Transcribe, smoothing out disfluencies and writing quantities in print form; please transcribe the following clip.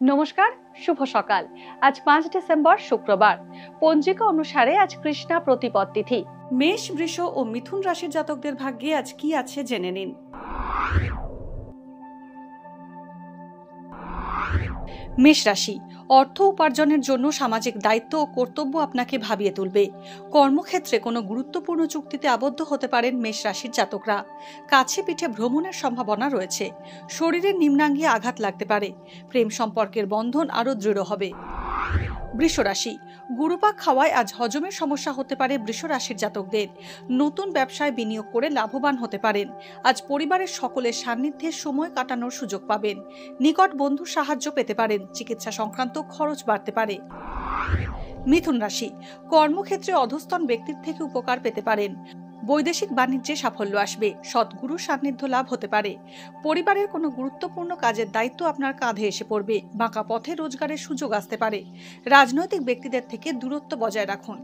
নমস্কার, শুভ সকাল। আজ 5 ডিসেম্বর শুক্রবার। পঞ্জিকা অনুসারে আজ কৃষ্ণা প্রতিপদ তিথি। মেষ, বৃষ ও মিথুন রাশির জাতকদের ভাগ্যে আজ কি আছে জেনে নিন। মেষ রাশি, অর্থ উপার্জনের জন্য সামাজিক দায়িত্ব ও কর্তব্য আপনাকে ভাবিয়ে তুলবে। কর্মক্ষেত্রে কোনো গুরুত্বপূর্ণ চুক্তিতে আবদ্ধ হতে পারেন মেষ রাশির জাতকরা। কাছে পিঠে ভ্রমণের সম্ভাবনা রয়েছে। শরীরের নিম্নাঙ্গে আঘাত লাগতে পারে। প্রেম সম্পর্কের বন্ধন আরও দৃঢ় হবে। বৃষ রাশি, গুরুপাক খাওয়ায় আজ হজমের সমস্যা হতে পারে বৃষ রাশির জাতকদের। নতুন ব্যবসায় বিনিয়োগ করে লাভবান হতে পারেন। আজ পরিবারের সকলের সান্নিধ্যে সময় কাটানোর সুযোগ পাবেন। নিকট বন্ধুর সাহায্য পেতে পারেন। চিকিৎসা সংক্রান্ত খরচ বাড়তে পারে। মিথুন রাশি, কর্মক্ষেত্রে অধস্তন ব্যক্তির থেকে উপকার পেতে পারেন। বৈদেশিক বাণিজ্যে সাফল্য আসবে। সৎগুরুর সান্নিধ্য লাভ হতে পারে। পরিবারের কোনো গুরুত্বপূর্ণ কাজের দায়িত্ব আপনার কাঁধে এসে পড়বে। বাঁকা পথে রোজগারের সুযোগ আসতে পারে। রাজনৈতিক ব্যক্তিদের থেকে দূরত্ব বজায় রাখুন।